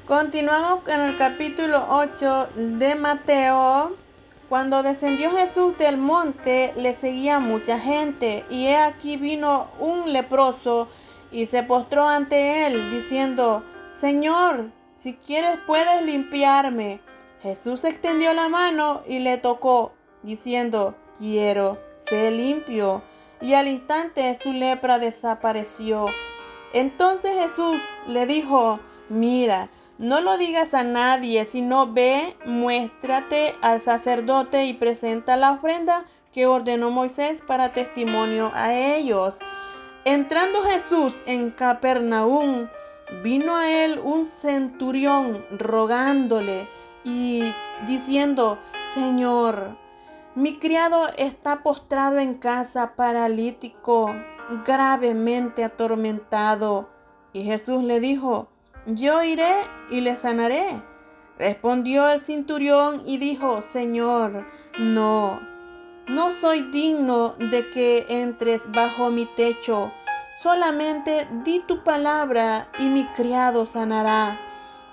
Continuamos en el capítulo 8 de Mateo. Cuando descendió Jesús del monte, le seguía mucha gente, y he aquí vino un leproso y se postró ante él, diciendo: Señor, si quieres puedes limpiarme. Jesús extendió la mano y le tocó, diciendo: Quiero, sé limpio. Y al instante su lepra desapareció. Entonces Jesús le dijo: Mira, no lo digas a nadie, sino ve, muéstrate al sacerdote y presenta la ofrenda que ordenó Moisés para testimonio a ellos. Entrando Jesús en Capernaum, vino a él un centurión rogándole y diciendo: Señor, mi criado está postrado en casa, paralítico, gravemente atormentado. Y Jesús le dijo: Yo iré y le sanaré. Respondió el centurión y dijo: Señor, no soy digno de que entres bajo mi techo. Solamente di tu palabra y mi criado sanará.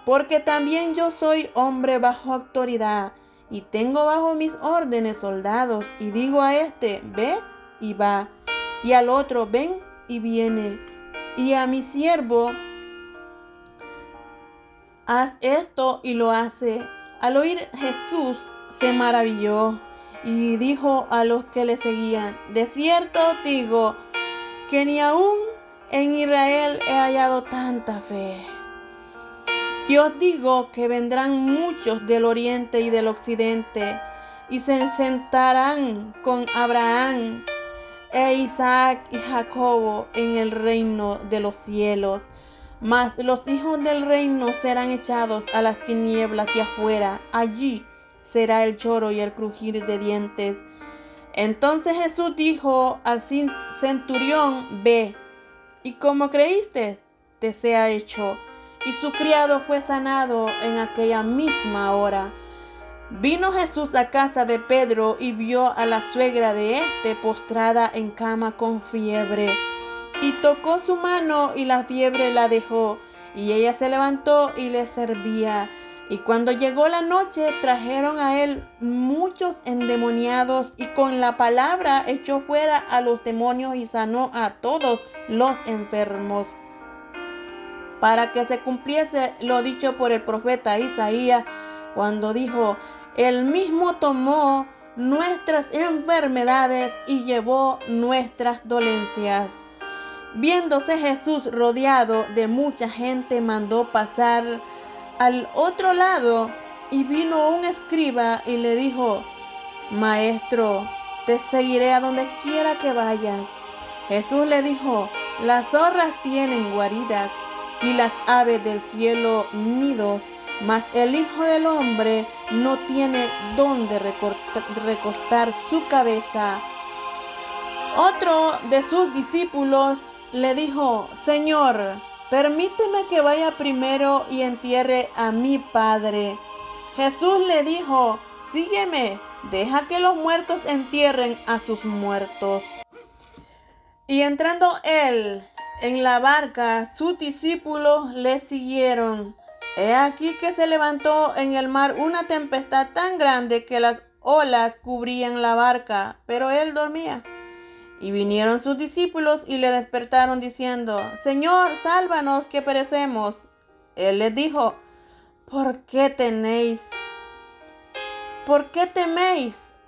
Porque también yo soy hombre bajo autoridad, y tengo bajo mis órdenes soldados, y digo a este: ve, y va, y al otro: ven, y viene, y a mi siervo: haz esto, y lo hace. Al oír Jesús se maravilló y dijo a los que le seguían: de cierto digo que ni aún en Israel he hallado tanta fe. Y os digo que vendrán muchos del oriente y del occidente, y se sentarán con Abraham e Isaac y Jacobo en el reino de los cielos. Mas los hijos del reino serán echados a las tinieblas de afuera. Allí será el lloro y el crujir de dientes. Entonces Jesús dijo al centurión: ve, y como creíste, te sea hecho. Y su criado fue sanado en aquella misma hora. Vino Jesús a casa de Pedro y vio a la suegra de éste postrada en cama con fiebre. Y tocó su mano, y la fiebre la dejó, y ella se levantó y le servía. Y cuando llegó la noche, trajeron a él muchos endemoniados, y con la palabra echó fuera a los demonios y sanó a todos los enfermos, para que se cumpliese lo dicho por el profeta Isaías, cuando dijo: Él mismo tomó nuestras enfermedades y llevó nuestras dolencias. Viéndose Jesús rodeado de mucha gente, mandó pasar al otro lado, y vino un escriba y le dijo: Maestro, te seguiré a donde quiera que vayas. Jesús le dijo: las zorras tienen guaridas y las aves del cielo nidos, mas el Hijo del Hombre no tiene dónde recostar su cabeza. Otro de sus discípulos le dijo: Señor, permíteme que vaya primero y entierre a mi padre. Jesús le dijo: sígueme, deja que los muertos entierren a sus muertos. Y entrando él en la barca, sus discípulos le siguieron. He aquí que se levantó en el mar una tempestad tan grande que las olas cubrían la barca, pero él dormía. Y vinieron sus discípulos y le despertaron diciendo: Señor, sálvanos, que perecemos. Él les dijo: ¿Por qué teméis,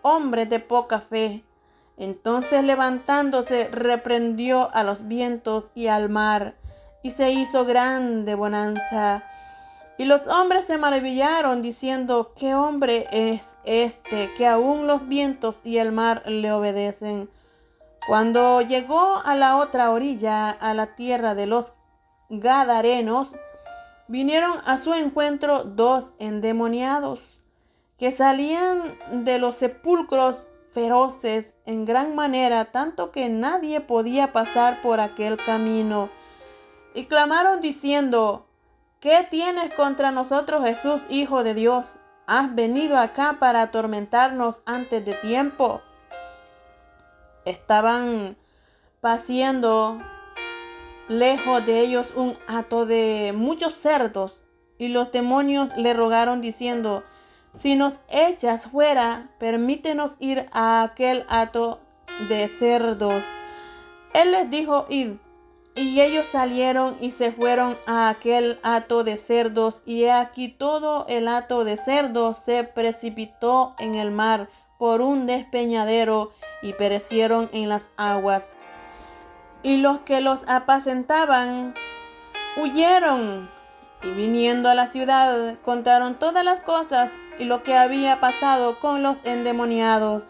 hombres de poca fe? Entonces, levantándose, reprendió a los vientos y al mar, y se hizo grande bonanza. Y los hombres se maravillaron, diciendo: ¿qué hombre es este, que aún los vientos y el mar le obedecen? Cuando llegó a la otra orilla, a la tierra de los Gadarenos, vinieron a su encuentro dos endemoniados, que salían de los sepulcros feroces en gran manera, tanto que nadie podía pasar por aquel camino. Y clamaron diciendo: ¿qué tienes contra nosotros, Jesús, Hijo de Dios? ¿Has venido acá para atormentarnos antes de tiempo? Estaban paciendo lejos de ellos un hato de muchos cerdos, y los demonios le rogaron diciendo: si nos echas fuera, permítenos ir a aquel hato de cerdos. Él les dijo: id. Y ellos salieron y se fueron a aquel hato de cerdos, y he aquí todo el hato de cerdos se precipitó en el mar por un despeñadero, y perecieron en las aguas. Y los que los apacentaban huyeron, y viniendo a la ciudad contaron todas las cosas y lo que había pasado con los endemoniados.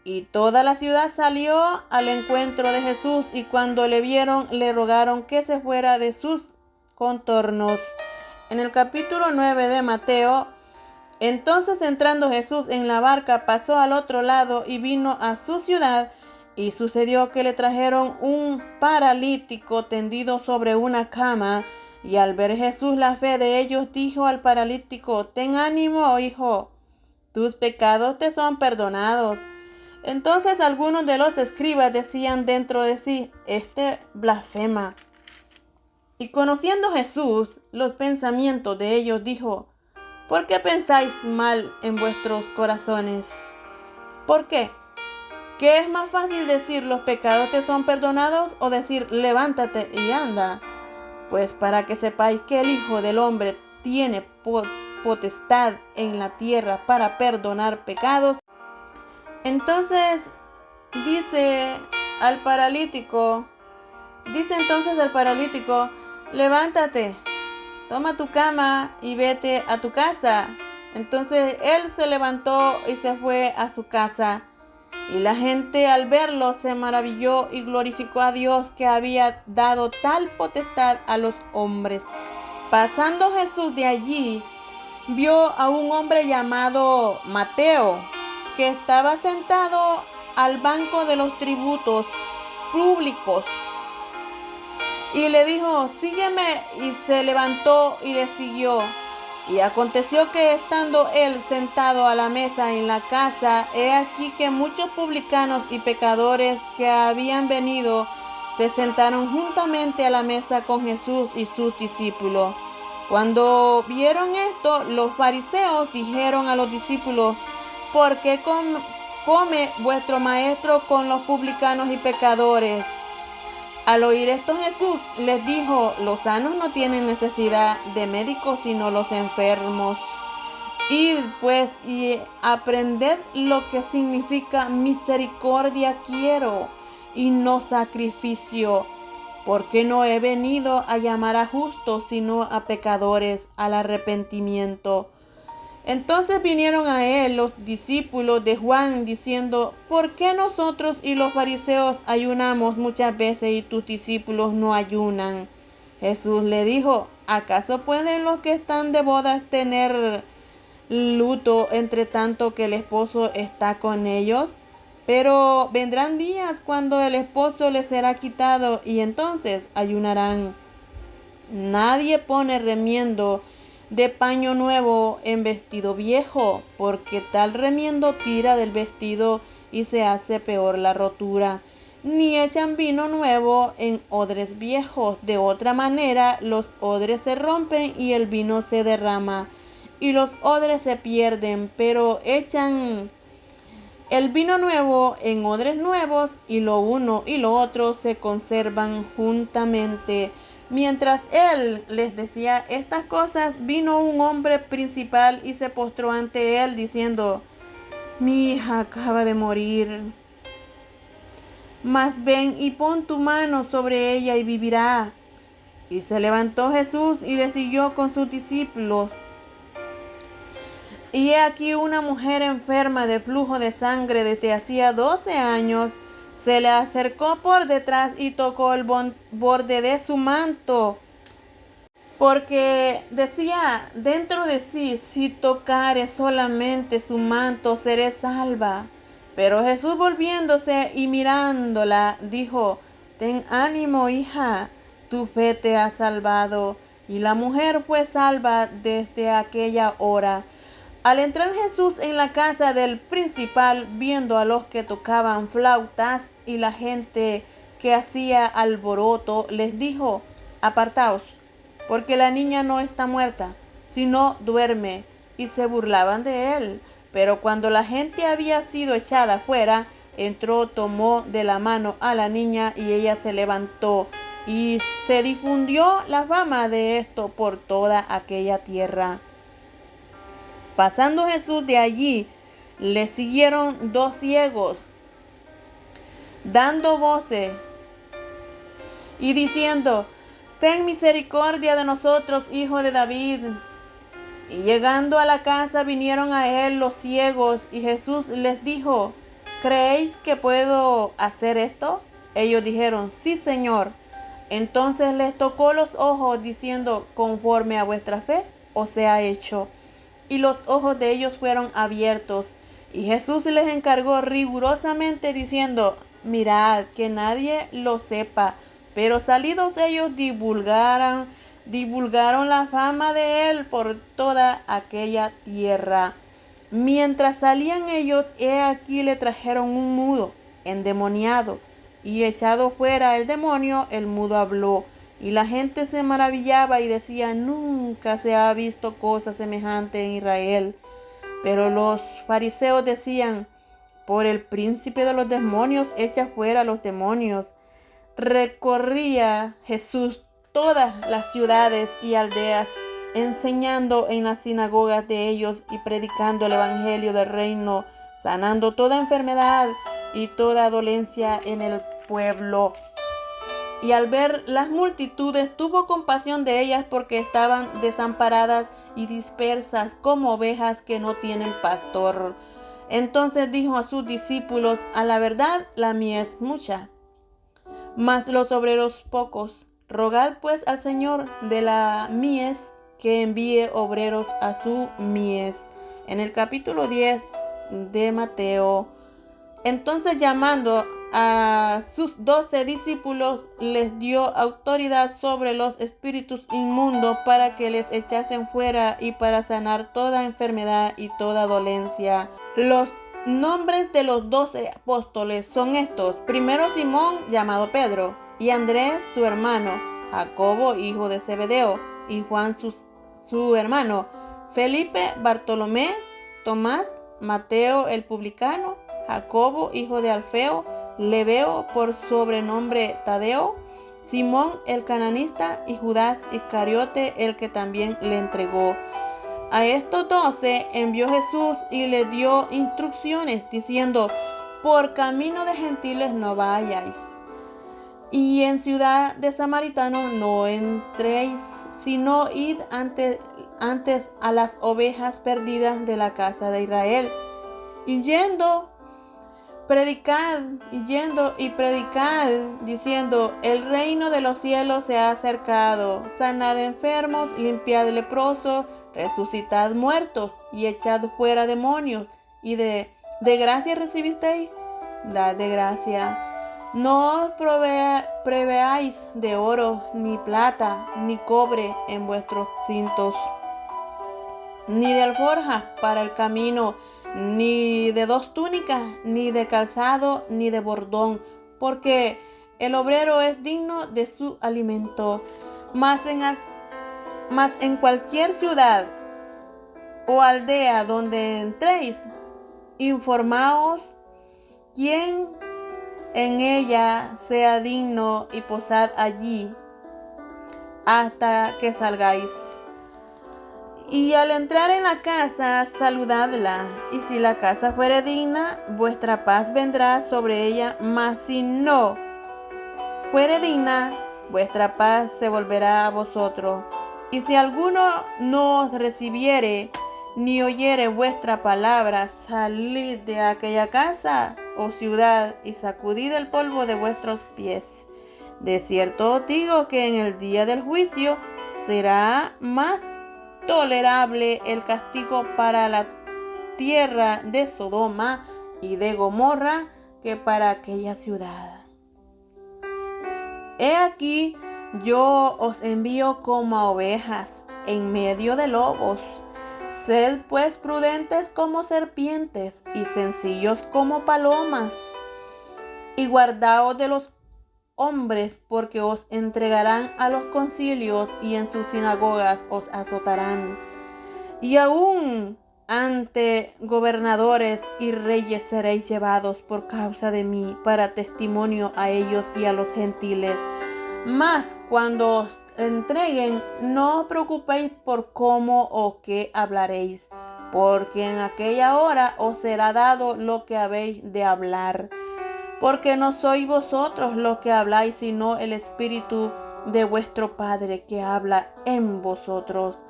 Y toda la ciudad salió al encuentro de Jesús, y cuando le vieron, le rogaron que se fuera de sus contornos. En el capítulo 9 de Mateo: entonces, entrando Jesús en la barca, pasó al otro lado y vino a su ciudad. Y sucedió que le trajeron un paralítico tendido sobre una cama. Y al ver Jesús la fe de ellos, dijo al paralítico: ten ánimo, hijo, tus pecados te son perdonados. Entonces algunos de los escribas decían dentro de sí: este blasfema. Y conociendo Jesús los pensamientos de ellos, dijo: ¿por qué pensáis mal en vuestros corazones? ¿Por qué? ¿Qué es más fácil decir: los pecados te son perdonados, o decir: levántate y anda? Pues para que sepáis que el Hijo del Hombre tiene potestad en la tierra para perdonar pecados. Entonces dice entonces al paralítico: levántate, toma tu cama y vete a tu casa. Entonces él se levantó y se fue a su casa. Y la gente al verlo se maravilló y glorificó a Dios, que había dado tal potestad a los hombres. Pasando Jesús de allí, vio a un hombre llamado Mateo, que estaba sentado al banco de los tributos públicos. Y le dijo: sígueme. Y se levantó y le siguió. Y aconteció que, estando él sentado a la mesa en la casa, he aquí que muchos publicanos y pecadores que habían venido se sentaron juntamente a la mesa con Jesús y sus discípulos. Cuando vieron esto, los fariseos dijeron a los discípulos: ¿por qué come vuestro maestro con los publicanos y pecadores? Al oír esto, Jesús les dijo: los sanos no tienen necesidad de médicos, sino los enfermos. Id pues y aprended lo que significa misericordia quiero, y no sacrificio, porque no he venido a llamar a justos, sino a pecadores al arrepentimiento. Entonces vinieron a él los discípulos de Juan, diciendo: ¿por qué nosotros y los fariseos ayunamos muchas veces y tus discípulos no ayunan? Jesús le dijo: ¿acaso pueden los que están de bodas tener luto entre tanto que el esposo está con ellos? Pero vendrán días cuando el esposo les será quitado, y entonces ayunarán. Nadie pone remiendo de paño nuevo en vestido viejo, porque tal remiendo tira del vestido y se hace peor la rotura. Ni echan vino nuevo en odres viejos, de otra manera los odres se rompen y el vino se derrama y los odres se pierden, pero echan el vino nuevo en odres nuevos, y lo uno y lo otro se conservan juntamente. Mientras él les decía estas cosas, vino un hombre principal y se postró ante él, diciendo: mi hija acaba de morir, mas ven y pon tu mano sobre ella y vivirá. Y se levantó Jesús y le siguió con sus discípulos. Y he aquí una mujer enferma de flujo de sangre desde hacía 12 años, se le acercó por detrás y tocó el borde de su manto, porque decía dentro de sí: si tocare solamente su manto, seré salva. Pero Jesús, volviéndose y mirándola, dijo: ten ánimo, hija, tu fe te ha salvado. Y la mujer fue salva desde aquella hora. Al entrar Jesús en la casa del principal, viendo a los que tocaban flautas y la gente que hacía alboroto, les dijo: apartaos, porque la niña no está muerta, sino duerme. Y se burlaban de él. Pero cuando la gente había sido echada fuera, entró, tomó de la mano a la niña y ella se levantó. Y se difundió la fama de esto por toda aquella tierra. Pasando Jesús de allí, le siguieron 2 ciegos, dando voces y diciendo: Ten misericordia de nosotros, hijo de David. Y llegando a la casa vinieron a él los ciegos, y Jesús les dijo: ¿Creéis que puedo hacer esto? Ellos dijeron: Sí, Señor. Entonces les tocó los ojos, diciendo: Conforme a vuestra fe os sea hecho. Y los ojos de ellos fueron abiertos. Y Jesús les encargó rigurosamente, diciendo: Mirad que nadie lo sepa. Pero salidos ellos divulgaron la fama de él por toda aquella tierra. Mientras salían ellos, he aquí le trajeron un mudo, endemoniado, y echado fuera el demonio, el mudo habló. Y la gente se maravillaba y decía: Nunca se ha visto cosa semejante en Israel. Pero los fariseos decían: Por el príncipe de los demonios echa fuera los demonios. Recorría Jesús todas las ciudades y aldeas, enseñando en las sinagogas de ellos y predicando el evangelio del reino, sanando toda enfermedad y toda dolencia en el pueblo. Y al ver las multitudes, tuvo compasión de ellas, porque estaban desamparadas y dispersas como ovejas que no tienen pastor. Entonces dijo a sus discípulos: A la verdad, la mies es mucha, mas los obreros pocos. Rogad pues al Señor de la mies que envíe obreros a su mies. En el capítulo 10 de Mateo. Entonces, llamando a sus 12 discípulos, les dio autoridad sobre los espíritus inmundos para que les echasen fuera y para sanar toda enfermedad y toda dolencia. Los nombres de los 12 apóstoles son estos: primero Simón, llamado Pedro, y Andrés su hermano, Jacobo hijo de Zebedeo, y Juan su hermano, Felipe, Bartolomé, Tomás, Mateo el publicano, Jacobo hijo de Alfeo, Lebeo por sobrenombre Tadeo, Simón el cananista, y Judas Iscariote, el que también le entregó. A estos 12 envió Jesús y les dio instrucciones, diciendo: Por camino de gentiles no vayáis, y en ciudad de samaritanos no entréis, sino id antes a las ovejas perdidas de la casa de Israel. Y yendo y predicad, diciendo: El reino de los cielos se ha acercado. Sanad enfermos, limpiad leprosos, resucitad muertos, y echad fuera demonios. Y de gracia recibisteis, dad de gracia. No os proveáis de oro, ni plata, ni cobre en vuestros cintos, ni de alforjas para el camino, ni de 2 túnicas, ni de calzado, ni de bordón, porque el obrero es digno de su alimento. Mas en cualquier ciudad o aldea donde entréis, informaos quién en ella sea digno, y posad allí hasta que salgáis. Y al entrar en la casa, saludadla. Y si la casa fuere digna, vuestra paz vendrá sobre ella. Mas si no fuere digna, vuestra paz se volverá a vosotros. Y si alguno no os recibiere, ni oyere vuestra palabra, salid de aquella casa o ciudad y sacudid el polvo de vuestros pies. De cierto os digo que en el día del juicio será más tolerable el castigo para la tierra de Sodoma y de Gomorra que para aquella ciudad. He aquí, yo os envío como a ovejas en medio de lobos. Sed pues prudentes como serpientes y sencillos como palomas, y guardaos de los hombres, porque os entregarán a los concilios y en sus sinagogas os azotarán. Y aún ante gobernadores y reyes seréis llevados por causa de mí para testimonio a ellos y a los gentiles. Mas cuando os entreguen, no os preocupéis por cómo o qué hablaréis, porque en aquella hora os será dado lo que habéis de hablar. Porque no sois vosotros los que habláis, sino el Espíritu de vuestro Padre que habla en vosotros.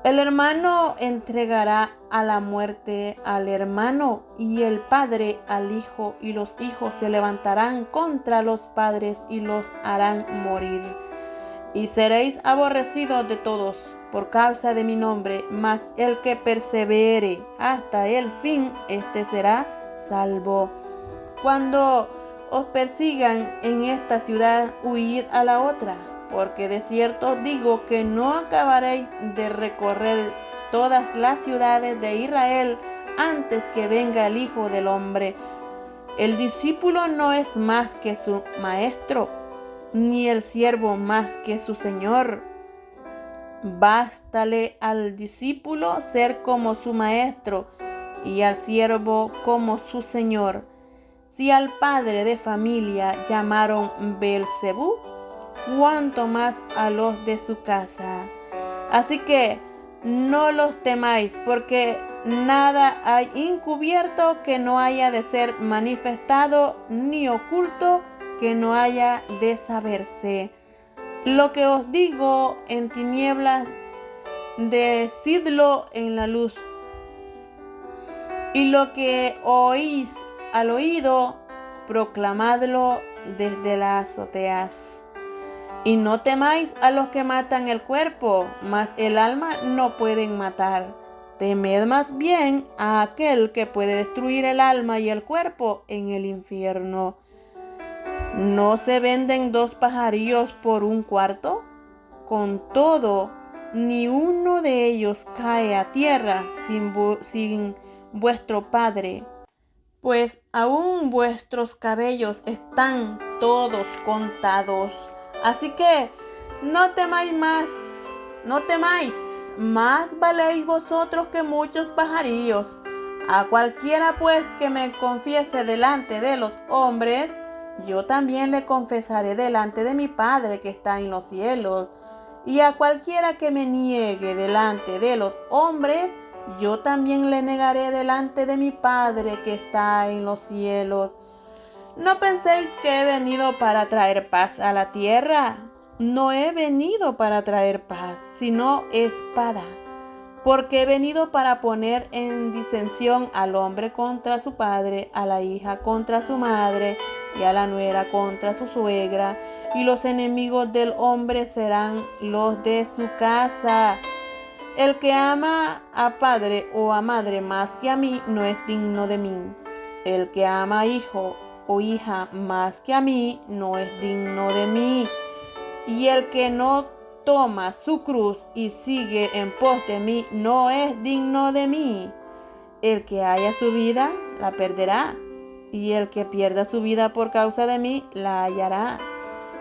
El hermano entregará a la muerte al hermano, y el padre al hijo, y los hijos se levantarán contra los padres y los harán morir. Y seréis aborrecidos de todos por causa de mi nombre, mas el que persevere hasta el fin, este será salvo. Cuando os persigan en esta ciudad, huid a la otra, porque de cierto os digo que no acabaréis de recorrer todas las ciudades de Israel antes que venga el Hijo del Hombre. El discípulo no es más que su maestro, ni el siervo más que su señor. Bástale al discípulo ser como su maestro y al siervo como su señor. Si al padre de familia llamaron Beelzebú, cuánto más a los de su casa. Así que no los temáis, porque nada hay encubierto que no haya de ser manifestado, ni oculto que no haya de saberse. Lo que os digo en tinieblas, decidlo en la luz. Y lo que oís al oído, proclamadlo desde las azoteas. Y no temáis a los que matan el cuerpo, mas el alma no pueden matar. Temed más bien a aquel que puede destruir el alma y el cuerpo en el infierno. ¿No se venden 2 pajarillos por 1 cuarto? Con todo, ni uno de ellos cae a tierra sin vuestro Padre, pues aún vuestros cabellos están todos contados. Así que no temáis más valéis vosotros que muchos pajarillos. A cualquiera pues que me confiese delante de los hombres, yo también le confesaré delante de mi Padre que está en los cielos. Y a cualquiera que me niegue delante de los hombres, yo también le negaré delante de mi Padre que está en los cielos. No penséis que he venido para traer paz a la tierra. No he venido para traer paz, sino espada. Porque he venido para poner en disensión al hombre contra su padre, a la hija contra su madre, y a la nuera contra su suegra. Y los enemigos del hombre serán los de su casa. El que ama a padre o a madre más que a mí, no es digno de mí. El que ama a hijo o hija más que a mí, no es digno de mí. Y el que no toma su cruz y sigue en pos de mí, no es digno de mí. El que haya su vida, la perderá. Y el que pierda su vida por causa de mí, la hallará.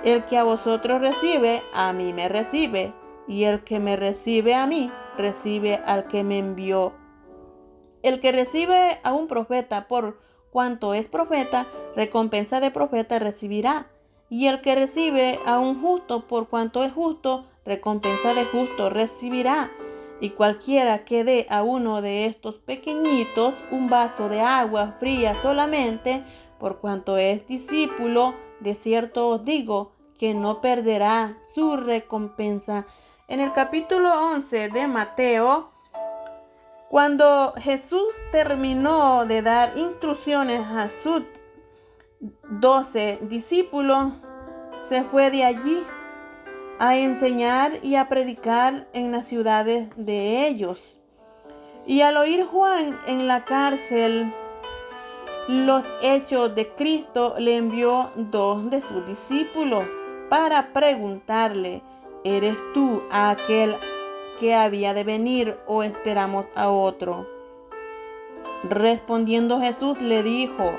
El que a vosotros recibe, a mí me recibe. Y el que me recibe a mí, recibe al que me envió. El que recibe a un profeta por cuanto es profeta, recompensa de profeta recibirá. Y el que recibe a un justo por cuanto es justo, recompensa de justo recibirá. Y cualquiera que dé a uno de estos pequeñitos un vaso de agua fría solamente, por cuanto es discípulo, de cierto os digo que no perderá su recompensa. En el capítulo 11 de Mateo, cuando Jesús terminó de dar instrucciones a sus 12 discípulos, se fue de allí a enseñar y a predicar en las ciudades de ellos. Y al oír Juan en la cárcel los hechos de Cristo, le envió 2 de sus discípulos para preguntarle: ¿eres tú aquel que había de venir o esperamos a otro? Respondiendo Jesús le dijo: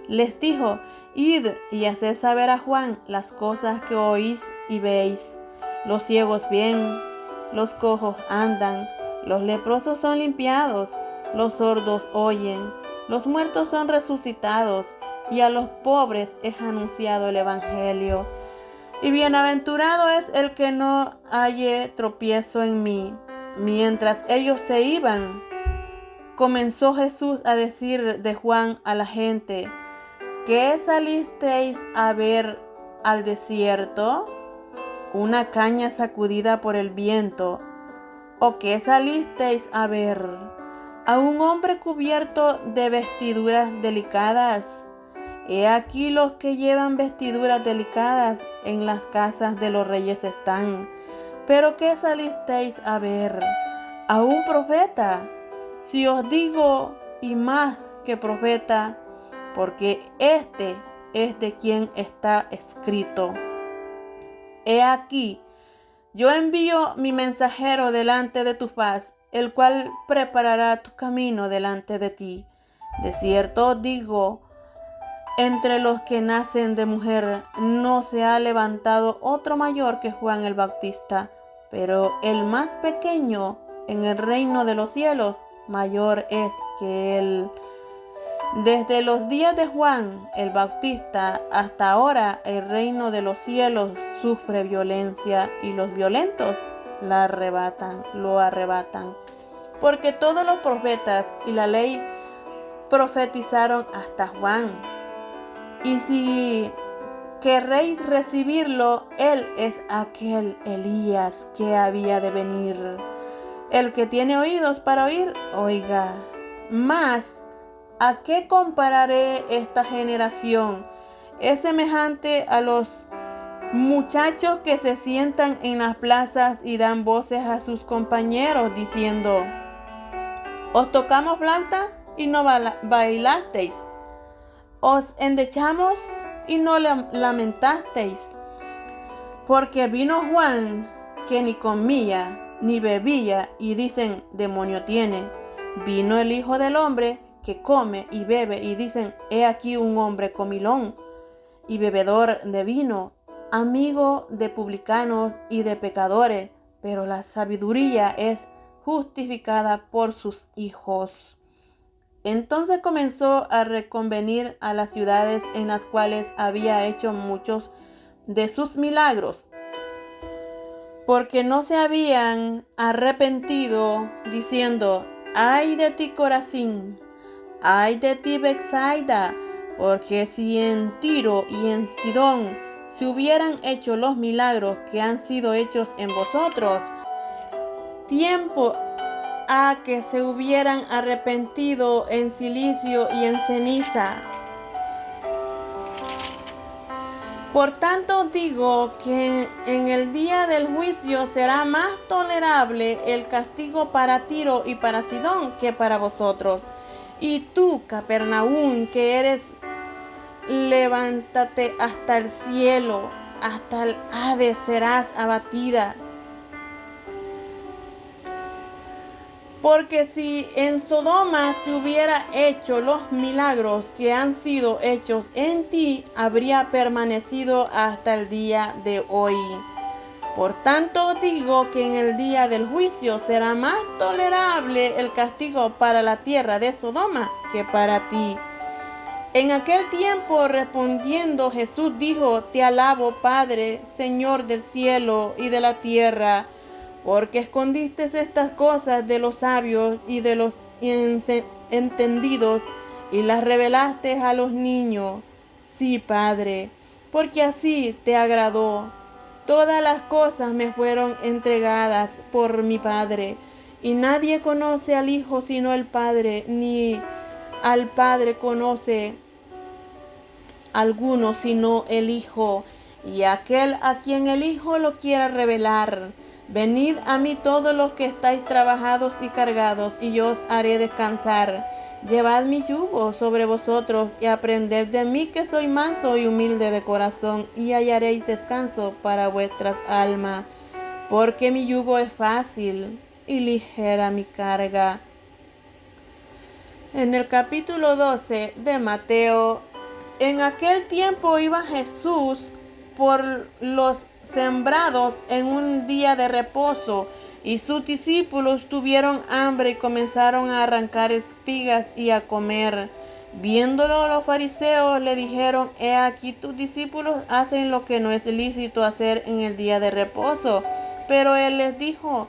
Les dijo: id y haced saber a Juan las cosas que oís y veis. Los ciegos ven, los cojos andan, los leprosos son limpiados, los sordos oyen, los muertos son resucitados, y a los pobres es anunciado el evangelio. Y bienaventurado es el que no halle tropiezo en mí. Mientras ellos se iban, comenzó Jesús a decir de Juan a la gente: ¿qué salisteis a ver al desierto? ¿Una caña sacudida por el viento? ¿O qué salisteis a ver? ¿A un hombre cubierto de vestiduras delicadas? He aquí los que llevan vestiduras delicadas en las casas de los reyes están. ¿Pero qué salisteis a ver? ¿A un profeta? Si os digo, y más que profeta, porque este es de quien está escrito: he aquí, yo envío mi mensajero delante de tu faz, el cual preparará tu camino delante de ti. De cierto os digo, entre los que nacen de mujer no se ha levantado otro mayor que Juan el Bautista, pero el más pequeño en el reino de los cielos mayor es que él. Desde los días de Juan el Bautista hasta ahora el reino de los cielos sufre violencia y los violentos lo arrebatan. Porque todos los profetas y la ley profetizaron hasta Juan. Y si querréis recibirlo, él es aquel Elías que había de venir. El que tiene oídos para oír, oiga. Mas, ¿a qué compararé esta generación? Es semejante a los muchachos que se sientan en las plazas y dan voces a sus compañeros diciendo: os tocamos flauta y no bailasteis, os endechamos y no lamentasteis. Porque vino Juan, que ni comía ni bebía, y dicen: demonio tiene. Vino el Hijo del Hombre, que come y bebe, y dicen: he aquí un hombre comilón y bebedor de vino, amigo de publicanos y de pecadores, pero la sabiduría es justificada por sus hijos. Entonces comenzó a reconvenir a las ciudades en las cuales había hecho muchos de sus milagros, porque no se habían arrepentido, diciendo: ay de ti, Corazín, ay de ti, Betsaida, porque si en Tiro y en Sidón se hubieran hecho los milagros que han sido hechos en vosotros, tiempo a que se hubieran arrepentido en cilicio y en ceniza. Por tanto digo que en el día del juicio será más tolerable el castigo para Tiro y para Sidón que para vosotros. Y tú, Capernaum, que eres, levántate hasta el cielo, hasta el Hades serás abatida. Porque si en Sodoma se hubiera hecho los milagros que han sido hechos en ti, habría permanecido hasta el día de hoy. Por tanto digo que en el día del juicio será más tolerable el castigo para la tierra de Sodoma que para ti. En aquel tiempo, respondiendo, Jesús dijo: te alabo, Padre, Señor del cielo y de la tierra, porque escondiste estas cosas de los sabios y de los entendidos y las revelaste a los niños. Sí, Padre, porque así te agradó. Todas las cosas me fueron entregadas por mi Padre, y nadie conoce al Hijo sino el Padre, ni al Padre conoce alguno sino el Hijo, y aquel a quien el Hijo lo quiera revelar. Venid a mí todos los que estáis trabajados y cargados, y yo os haré descansar. Llevad mi yugo sobre vosotros y aprended de mí, que soy manso y humilde de corazón, y hallaréis descanso para vuestras almas, porque mi yugo es fácil y ligera mi carga. En el capítulo 12 de Mateo En aquel tiempo iba Jesús por los sembrados en un día de reposo, y sus discípulos tuvieron hambre y comenzaron a arrancar espigas y a comer. Viéndolo los fariseos le dijeron: He aquí tus discípulos hacen lo que no es lícito hacer en el día de reposo. Pero él les dijo: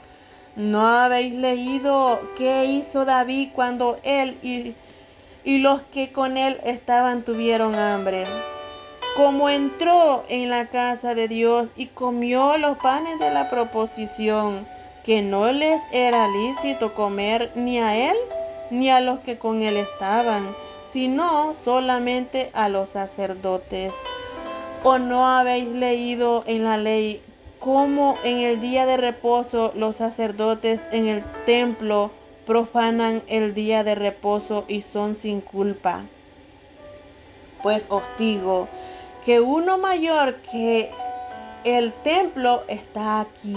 ¿No habéis leído qué hizo David cuando él y los que con él estaban tuvieron hambre? Como entró en la casa de Dios y comió los panes de la proposición, que no les era lícito comer ni a él ni a los que con él estaban, sino solamente a los sacerdotes. ¿O no habéis leído en la ley cómo en el día de reposo los sacerdotes en el templo profanan el día de reposo y son sin culpa? Pues os digo que uno mayor que el templo está aquí.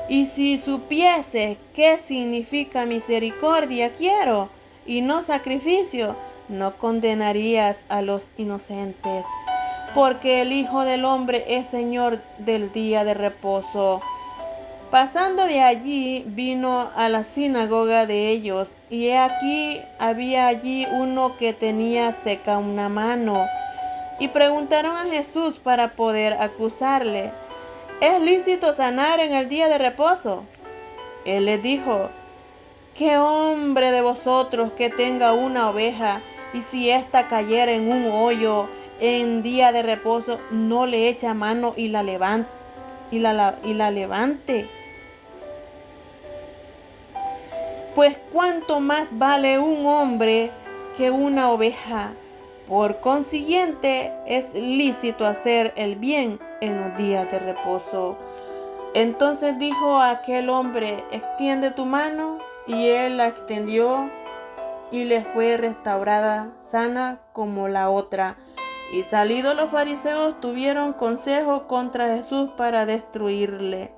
Y si supiese qué significa misericordia quiero y no sacrificio, no condenarías a los inocentes, porque el Hijo del Hombre es Señor del día de reposo. Pasando de allí, vino a la sinagoga de ellos, y he aquí había allí uno que tenía seca una mano. Y preguntaron a Jesús para poder acusarle: ¿Es lícito sanar en el día de reposo? Él les dijo: ¿Qué hombre de vosotros que tenga una oveja, y si ésta cayera en un hoyo en día de reposo, no le echa mano y la levante? Pues cuánto más vale un hombre que una oveja. Por consiguiente, es lícito hacer el bien en los días de reposo. Entonces dijo a aquel hombre: extiende tu mano. Y él la extendió, y le fue restaurada sana como la otra. Y salidos los fariseos tuvieron consejo contra Jesús para destruirle.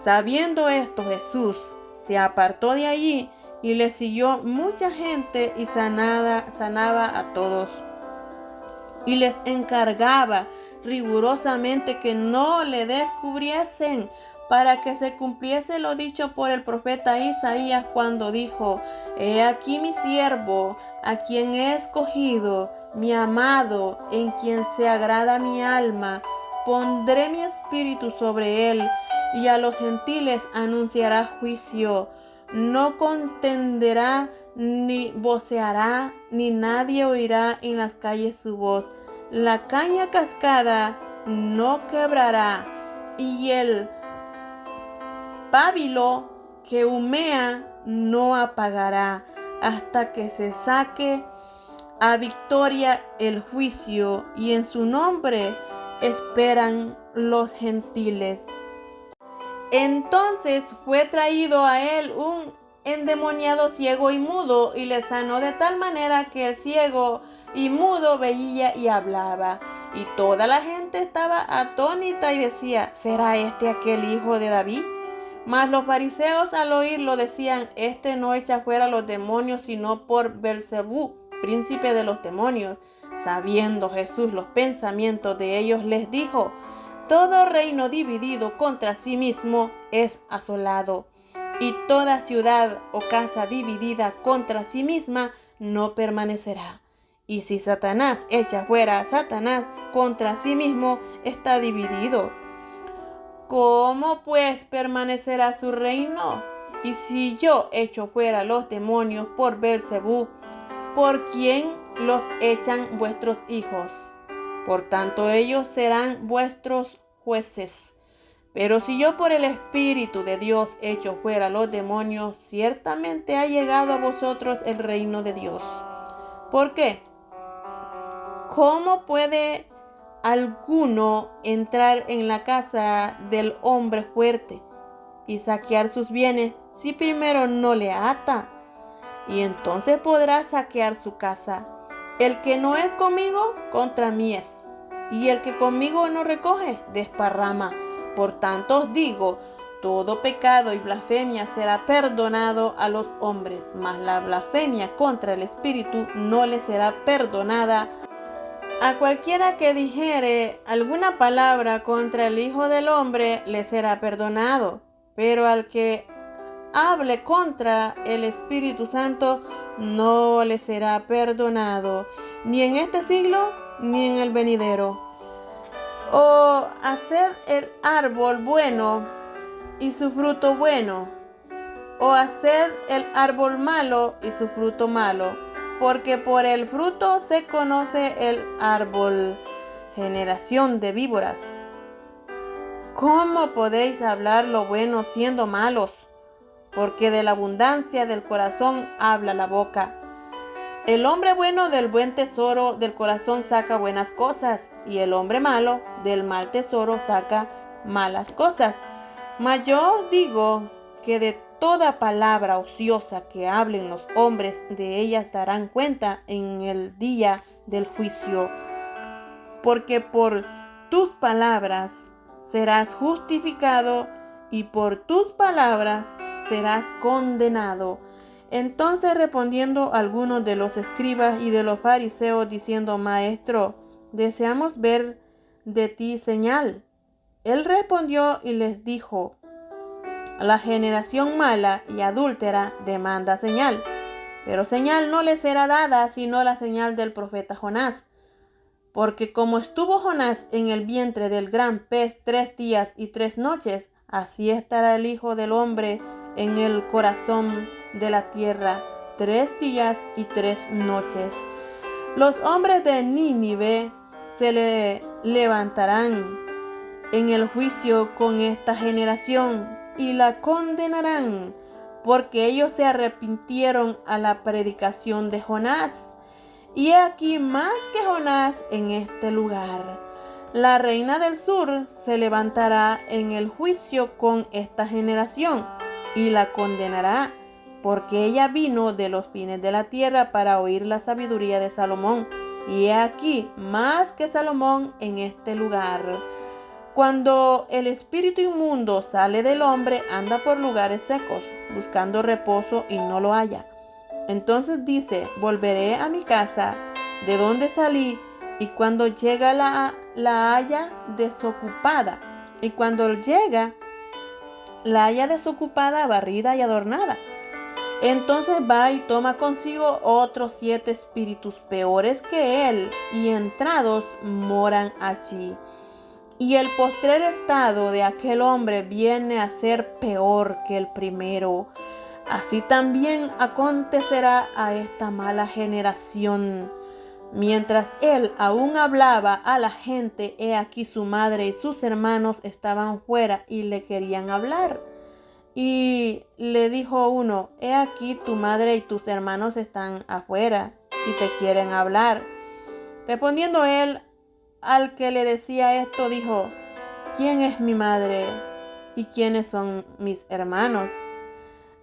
Sabiendo esto, Jesús se apartó de allí, y le siguió mucha gente, y sanaba a todos. Y les encargaba rigurosamente que no le descubriesen, para que se cumpliese lo dicho por el profeta Isaías cuando dijo: He aquí mi siervo, a quien he escogido, mi amado, en quien se agrada mi alma. Pondré mi espíritu sobre él, y a los gentiles anunciará juicio. No contenderá ni voceará, ni nadie oirá en las calles su voz. La caña cascada no quebrará, y el pábilo que humea no apagará, hasta que se saque a victoria el juicio, y en su nombre esperan los gentiles. Entonces fue traído a él un endemoniado ciego y mudo, y le sanó de tal manera que el ciego y mudo veía y hablaba. Y toda la gente estaba atónita y decía: ¿será este aquel hijo de David? Mas los fariseos al oírlo decían: este no echa fuera los demonios sino por Beelzebú, príncipe de los demonios. Sabiendo Jesús los pensamientos de ellos, les dijo: todo reino dividido contra sí mismo es asolado, y toda ciudad o casa dividida contra sí misma no permanecerá. Y si Satanás echa fuera a Satanás, contra sí mismo está dividido. ¿Cómo pues permanecerá su reino? Y si yo echo fuera los demonios por Beelzebú, ¿por quién los echan vuestros hijos? Por tanto, ellos serán vuestros jueces. Pero si yo por el Espíritu de Dios echo fuera los demonios, ciertamente ha llegado a vosotros el reino de Dios. ¿Por qué? ¿Cómo puede alguno entrar en la casa del hombre fuerte y saquear sus bienes si primero no le ata? Y entonces podrá saquear su casa. El que no es conmigo, contra mí es. Y el que conmigo no recoge, desparrama. Por tanto os digo, todo pecado y blasfemia será perdonado a los hombres, mas la blasfemia contra el Espíritu no le será perdonada, A cualquiera que dijere alguna palabra contra el Hijo del Hombre le será perdonado, pero al que hable contra el Espíritu Santo no le será perdonado, ni en este siglo ni en el venidero. O haced el árbol bueno y su fruto bueno, o haced el árbol malo y su fruto malo, porque por el fruto se conoce el árbol. Generación de víboras, ¿cómo podéis hablar lo bueno siendo malos? Porque de la abundancia del corazón habla la boca. El hombre bueno del buen tesoro del corazón saca buenas cosas, y el hombre malo del mal tesoro saca malas cosas. Mas yo os digo que de toda palabra ociosa que hablen los hombres, de ellas darán cuenta en el día del juicio. Porque por tus palabras serás justificado, y por tus palabras serás condenado. Entonces respondiendo algunos de los escribas y de los fariseos, diciendo: Maestro, deseamos ver de ti señal. Él respondió y les dijo: La generación mala y adúltera demanda señal, pero señal no le será dada sino la señal del profeta Jonás. Porque como estuvo Jonás en el vientre del gran pez 3 días y 3 noches, así estará el Hijo del Hombre en el corazón de la tierra 3 días y 3 noches. Los hombres de Nínive se le levantarán en el juicio con esta generación y la condenarán, porque ellos se arrepintieron a la predicación de Jonás. Y he aquí más que Jonás en este lugar. La reina del sur se levantará en el juicio con esta generación y la condenará, porque ella vino de los fines de la tierra para oír la sabiduría de Salomón. Y he aquí más que Salomón en este lugar. Cuando el espíritu inmundo sale del hombre, anda por lugares secos, buscando reposo y no lo halla. Entonces dice: volveré a mi casa, de donde salí, y cuando llega la halla desocupada. Y cuando llega, la halla desocupada, barrida y adornada. Entonces va y toma consigo otros 7 espíritus peores que él, y entrados moran allí. Y el postrer estado de aquel hombre viene a ser peor que el primero. Así también acontecerá a esta mala generación. Mientras él aún hablaba a la gente, he aquí su madre y sus hermanos estaban fuera y le querían hablar. Y le dijo uno: he aquí tu madre y tus hermanos están afuera y te quieren hablar. Respondiendo él al que le decía esto, dijo: ¿quién es mi madre y quiénes son mis hermanos?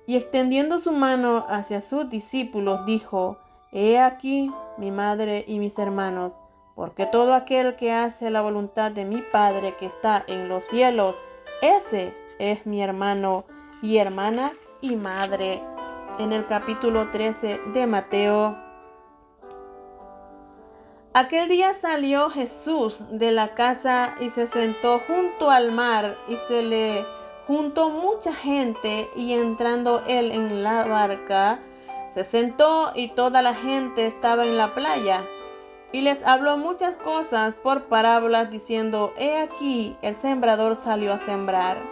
Y extendiendo su mano hacia sus discípulos, dijo: he aquí mi madre y mis hermanos, porque todo aquel que hace la voluntad de mi Padre que está en los cielos, ese es mi hermano y hermana y madre. En el capítulo 13 de Mateo. Aquel día salió Jesús de la casa y se sentó junto al mar, y se le juntó mucha gente, y entrando él en la barca, se sentó, y toda la gente estaba en la playa. Y les habló muchas cosas por parábolas, diciendo: he aquí el sembrador salió a sembrar.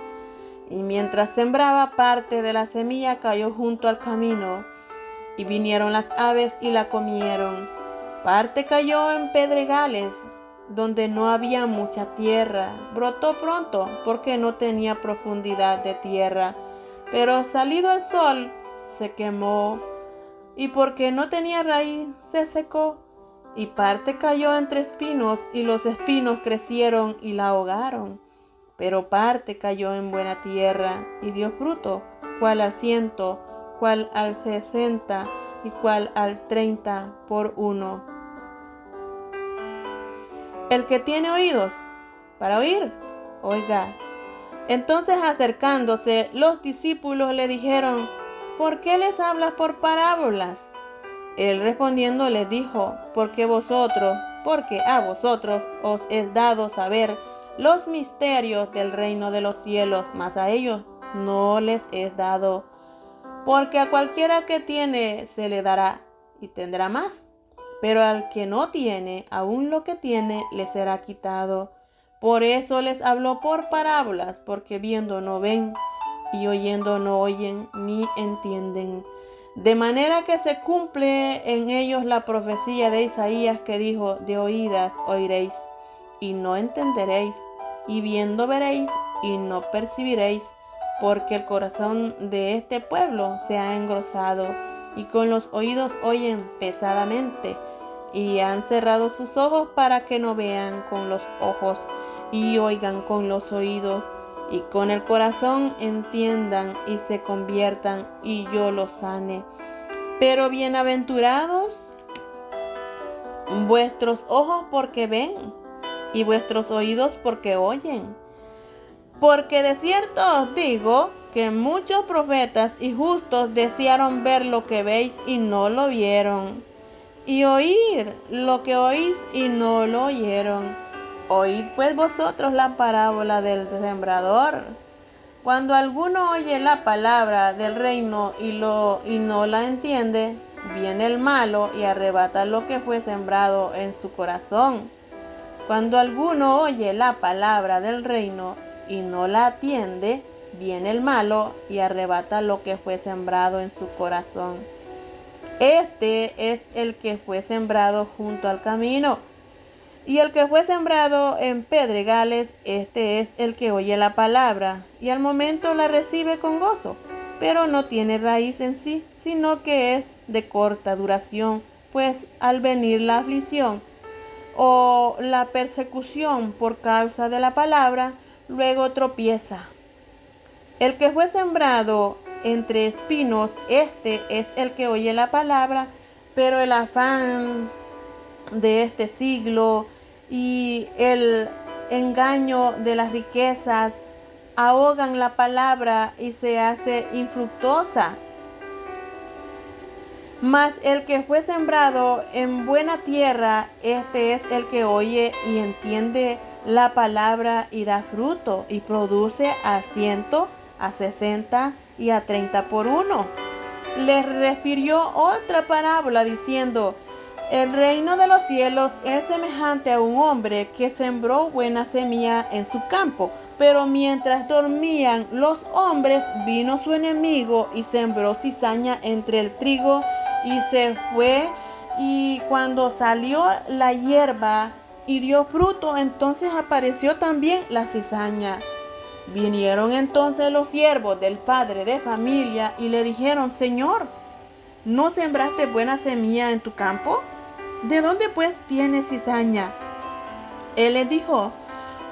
Y mientras sembraba, parte de la semilla cayó junto al camino, y vinieron las aves y la comieron. Parte cayó en pedregales, donde no había mucha tierra. Brotó pronto, porque no tenía profundidad de tierra. Pero salido el sol, se quemó, y porque no tenía raíz, se secó. Y parte cayó entre espinos, y los espinos crecieron y la ahogaron. Pero parte cayó en buena tierra, y dio fruto, cual al 100, cual al 60, y cual al 30 por uno. El que tiene oídos para oír, oiga. Entonces, acercándose, los discípulos le dijeron: ¿por qué les hablas por parábolas? Él respondiendo les dijo: porque vosotros porque a vosotros os es dado saber los misterios del reino de los cielos, mas a ellos no les es dado, porque a cualquiera que tiene se le dará y tendrá más, pero al que no tiene, aún lo que tiene le será quitado. Por eso les habló por parábolas, porque viendo no ven, y oyendo no oyen ni entienden. De manera que se cumple en ellos la profecía de Isaías que dijo: de oídas oiréis, y no entenderéis, y viendo veréis, y no percibiréis, porque el corazón de este pueblo se ha engrosado, y con los oídos oyen pesadamente, y han cerrado sus ojos para que no vean con los ojos, y oigan con los oídos, y con el corazón entiendan y se conviertan, y yo los sane. Pero bienaventurados vuestros ojos porque ven, y vuestros oídos porque oyen. Porque de cierto os digo que muchos profetas y justos desearon ver lo que veis y no lo vieron, y oír lo que oís y no lo oyeron. Oíd pues vosotros la parábola del sembrador. Cuando alguno oye la palabra del reino y no la entiende, viene el malo y arrebata lo que fue sembrado en su corazón. Cuando alguno oye la palabra del reino y no la atiende, viene el malo y arrebata lo que fue sembrado en su corazón. Este es el que fue sembrado junto al camino. Y el que fue sembrado en pedregales, este es el que oye la palabra y al momento la recibe con gozo, pero no tiene raíz en sí, sino que es de corta duración, pues al venir la aflicción o la persecución por causa de la palabra, luego tropieza. El que fue sembrado entre espinos, este es el que oye la palabra, pero el afán de este siglo y el engaño de las riquezas ahogan la palabra y se hace infructuosa. Mas el que fue sembrado en buena tierra, este es el que oye y entiende la palabra y da fruto y produce a 100, a 60 y a 30 por uno. Les refirió otra parábola diciendo: el reino de los cielos es semejante a un hombre que sembró buena semilla en su campo, pero mientras dormían los hombres, vino su enemigo y sembró cizaña entre el trigo y se fue. Y cuando salió la hierba y dio fruto, entonces apareció también la cizaña. Vinieron entonces los siervos del padre de familia y le dijeron: Señor, ¿no sembraste buena semilla en tu campo? ¿De dónde pues tienes cizaña? Él les dijo: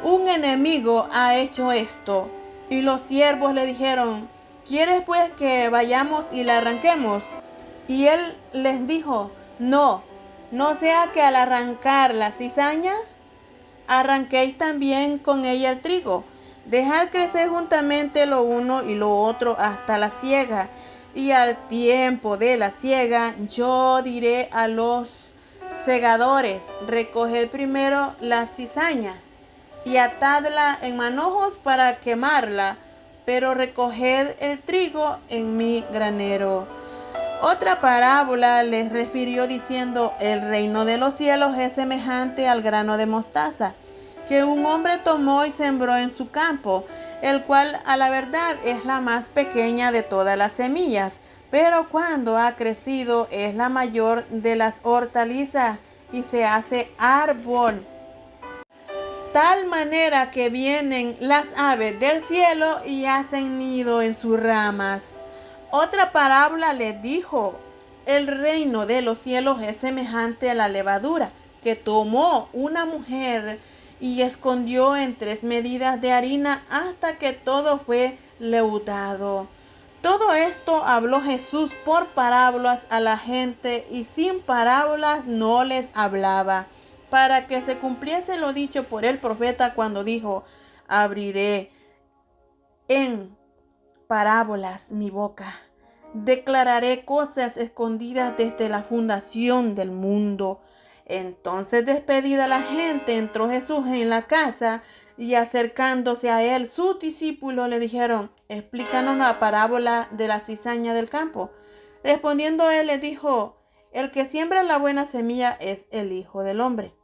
un enemigo ha hecho esto. Y los siervos le dijeron: ¿quieres pues que vayamos y la arranquemos? Y él les dijo: no, no sea que al arrancar la cizaña, arranquéis también con ella el trigo. Dejad crecer juntamente lo uno y lo otro hasta la siega. Y al tiempo de la siega, yo diré a los segadores: recoged primero la cizaña y atadla en manojos para quemarla, pero recoged el trigo en mi granero. Otra parábola les refirió diciendo: el reino de los cielos es semejante al grano de mostaza, que un hombre tomó y sembró en su campo, el cual a la verdad es la más pequeña de todas las semillas, pero cuando ha crecido es la mayor de las hortalizas y se hace árbol, tal manera que vienen las aves del cielo y hacen nido en sus ramas. Otra parábola les dijo: el reino de los cielos es semejante a la levadura que tomó una mujer y escondió en 3 medidas de harina hasta que todo fue leudado. Todo esto habló Jesús por parábolas a la gente, y sin parábolas no les hablaba, para que se cumpliese lo dicho por el profeta cuando dijo: abriré en parábolas mi boca, declararé cosas escondidas desde la fundación del mundo. Entonces, despedida la gente, entró Jesús en la casa y acercándose a él, sus discípulos le dijeron: explícanos la parábola de la cizaña del campo. Respondiendo él les dijo: el que siembra la buena semilla es el Hijo del Hombre.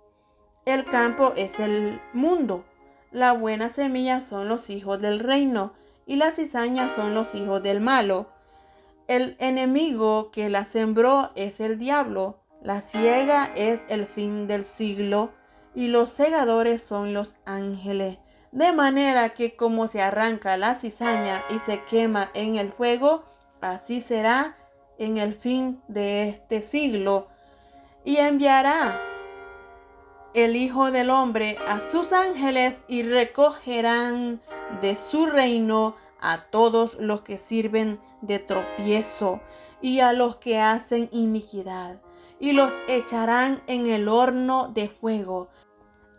El campo es el mundo. La buena semilla son los hijos del reino y la cizaña son los hijos del malo. El enemigo que la sembró es el diablo. La siega es el fin del siglo y los segadores son los ángeles. De manera que como se arranca la cizaña y se quema en el fuego, así será en el fin de este siglo. Y enviará el Hijo del Hombre a sus ángeles y recogerán de su reino a todos los que sirven de tropiezo y a los que hacen iniquidad, y los echarán en el horno de fuego.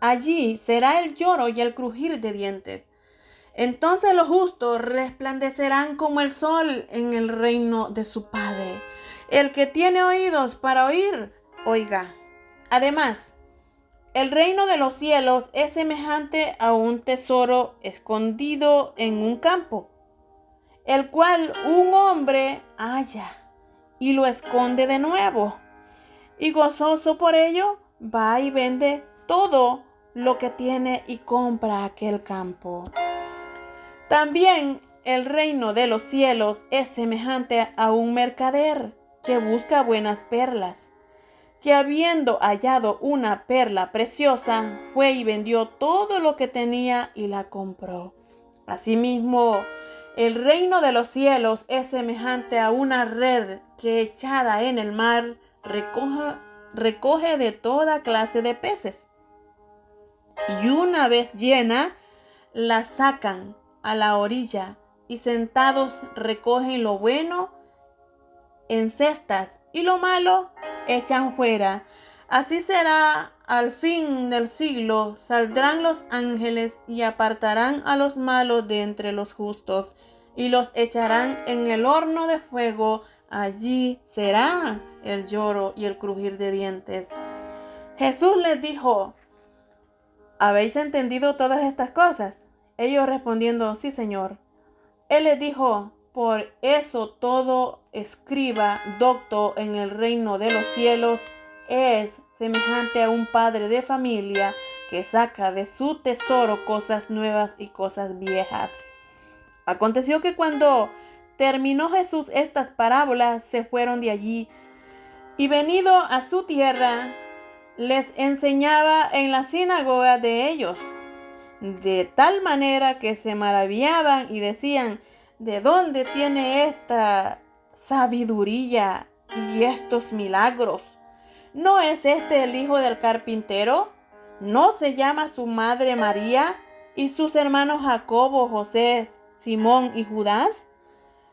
Allí será el lloro y el crujir de dientes. Entonces los justos resplandecerán como el sol en el reino de su Padre. El que tiene oídos para oír, oiga. Además, el reino de los cielos es semejante a un tesoro escondido en un campo, el cual un hombre halla y lo esconde de nuevo. Y gozoso por ello, va y vende todo lo que tiene y compra aquel campo. También el reino de los cielos es semejante a un mercader que busca buenas perlas, que habiendo hallado una perla preciosa, fue y vendió todo lo que tenía y la compró. Asimismo, el reino de los cielos es semejante a una red que echada en el mar recoge de toda clase de peces. Y una vez llena, la sacan a la orilla y sentados recogen lo bueno en cestas y lo malo echan fuera. Así será al fin del siglo. Saldrán los ángeles y apartarán a los malos de entre los justos y los echarán en el horno de fuego. Allí será el lloro y el crujir de dientes. Jesús les dijo: ¿habéis entendido todas estas cosas? Ellos respondiendo: sí, Señor. Él les dijo: por eso todo escriba docto en el reino de los cielos es semejante a un padre de familia que saca de su tesoro cosas nuevas y cosas viejas. Aconteció que cuando terminó Jesús estas parábolas, se fueron de allí, y venido a su tierra, les enseñaba en la sinagoga de ellos, de tal manera que se maravillaban y decían: ¿de dónde tiene esta sabiduría y estos milagros? ¿No es este el hijo del carpintero? ¿No se llama su madre María y sus hermanos Jacobo, José, Simón y Judas?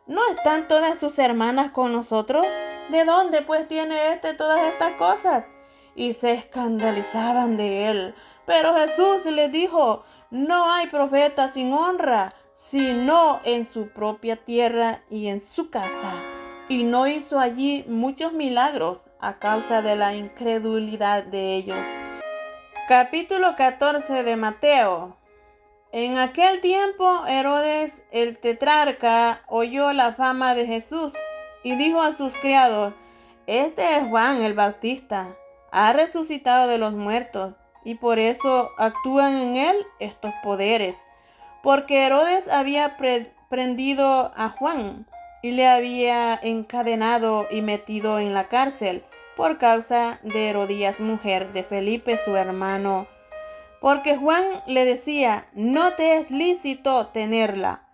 ¿No están todas sus hermanas con nosotros? ¿De dónde pues tiene todas estas cosas? Y se escandalizaban de él. Pero Jesús les dijo: no hay profeta sin honra, sino en su propia tierra y en su casa. Y no hizo allí muchos milagros a causa de la incredulidad de ellos. Capítulo 14 de Mateo. En aquel tiempo Herodes el tetrarca oyó la fama de Jesús y dijo a sus criados: este es Juan el Bautista, ha resucitado de los muertos, y por eso actúan en él estos poderes. Porque Herodes había prendido a Juan y le había encadenado y metido en la cárcel por causa de Herodías, mujer de Felipe, su hermano. Porque Juan le decía: no te es lícito tenerla.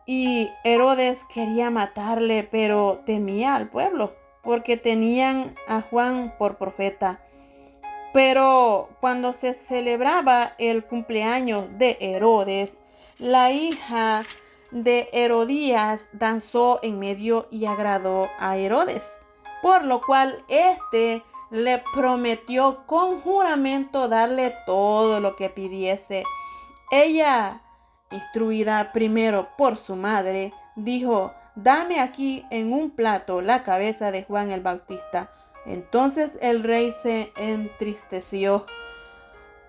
Y Herodes quería matarle, pero temía al pueblo, porque tenían a Juan por profeta. Pero cuando se celebraba el cumpleaños de Herodes, la hija de Herodías danzó en medio y agradó a Herodes, por lo cual éste le prometió con juramento darle todo lo que pidiese. Ella, instruida primero por su madre, dijo: dame aquí en un plato la cabeza de Juan el Bautista. Entonces el rey se entristeció,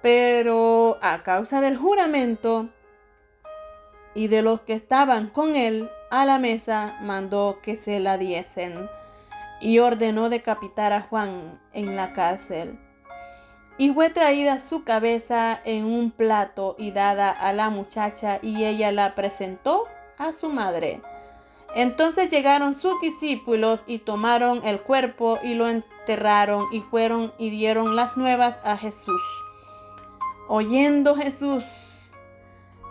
pero a causa del juramento y de los que estaban con él a la mesa, mandó que se la diesen y ordenó decapitar a Juan en la cárcel. Y fue traída su cabeza en un plato y dada a la muchacha, y ella la presentó a su madre. Entonces llegaron sus discípulos y tomaron el cuerpo y lo enterraron, y fueron y dieron las nuevas a Jesús. Oyendo Jesús,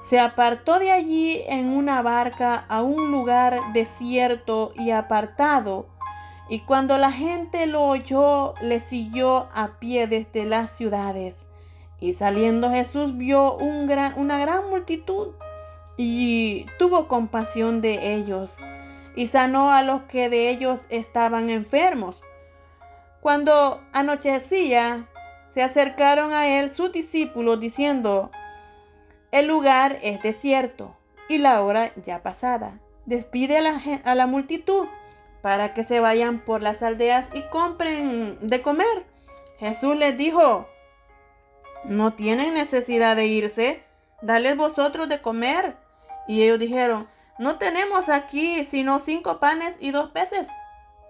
se apartó de allí en una barca a un lugar desierto y apartado, y cuando la gente lo oyó, le siguió a pie desde las ciudades. Y saliendo Jesús vio una gran multitud y tuvo compasión de ellos, y sanó a los que de ellos estaban enfermos. Cuando anochecía, se acercaron a él sus discípulos diciendo: el lugar es desierto y la hora ya pasada. Despide a la multitud para que se vayan por las aldeas y compren de comer. Jesús les dijo: no tienen necesidad de irse, dales vosotros de comer. Y ellos dijeron: no tenemos aquí sino 5 panes y 2 peces.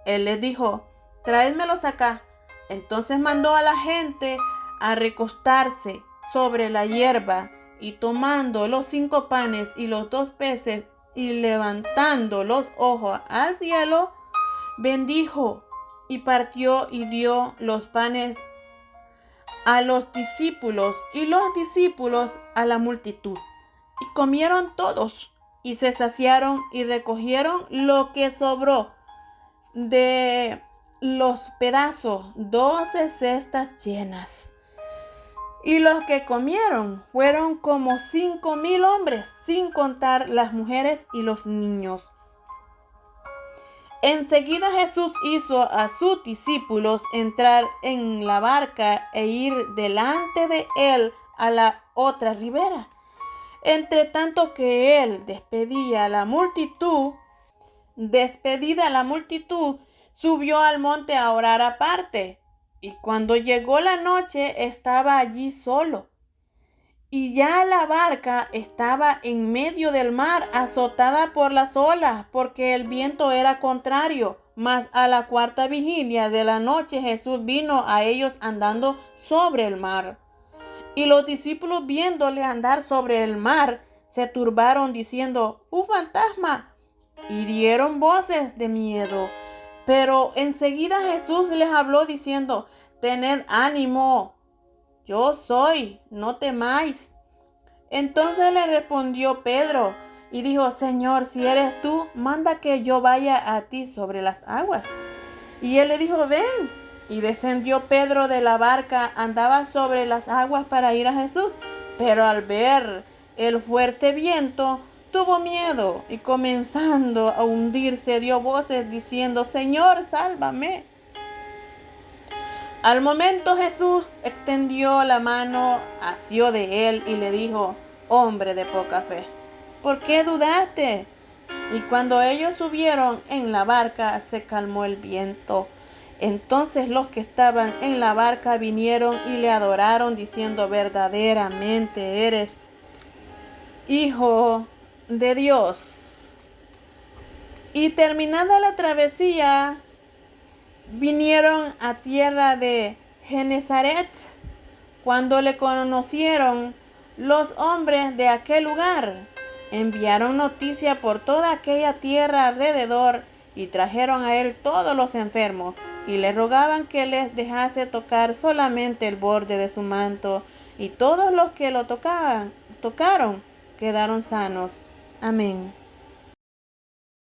Él les dijo: tráedmelos acá. Entonces mandó a la gente a recostarse sobre la hierba, y tomando los 5 panes y los 2 peces y levantando los ojos al cielo, bendijo y partió y dio los panes a los discípulos y los discípulos a la multitud. Y comieron todos y se saciaron y recogieron lo que sobró de los pedazos, 12 cestas llenas. Y los que comieron fueron como 5,000 hombres, sin contar las mujeres y los niños. Enseguida Jesús hizo a sus discípulos entrar en la barca e ir delante de él a la otra ribera. Entre tanto que él despedida a la multitud, subió al monte a orar aparte. Y cuando llegó la noche, estaba allí solo. Y ya la barca estaba en medio del mar, azotada por las olas, porque el viento era contrario. Mas a la 4ª vigilia de la noche Jesús vino a ellos andando sobre el mar. Y los discípulos, viéndole andar sobre el mar, se turbaron diciendo: ¡un fantasma! Y dieron voces de miedo. Pero enseguida Jesús les habló diciendo: tened ánimo, yo soy, no temáis. Entonces le respondió Pedro y dijo: Señor, si eres tú, manda que yo vaya a ti sobre las aguas. Y él le dijo: ven. Y descendió Pedro de la barca, andaba sobre las aguas para ir a Jesús, pero al ver el fuerte viento, tuvo miedo y comenzando a hundirse, dio voces diciendo: Señor, sálvame. Al momento Jesús extendió la mano, asió de él y le dijo: hombre de poca fe, ¿por qué dudaste? Y cuando ellos subieron en la barca, se calmó el viento. Entonces los que estaban en la barca vinieron y le adoraron, diciendo: verdaderamente eres Hijo de Dios. Y terminada la travesía, vinieron a tierra de Genezaret. Cuando le conocieron los hombres de aquel lugar, enviaron noticia por toda aquella tierra alrededor y trajeron a él todos los enfermos y le rogaban que les dejase tocar solamente el borde de su manto, y todos los que lo tocaron quedaron sanos. Amén.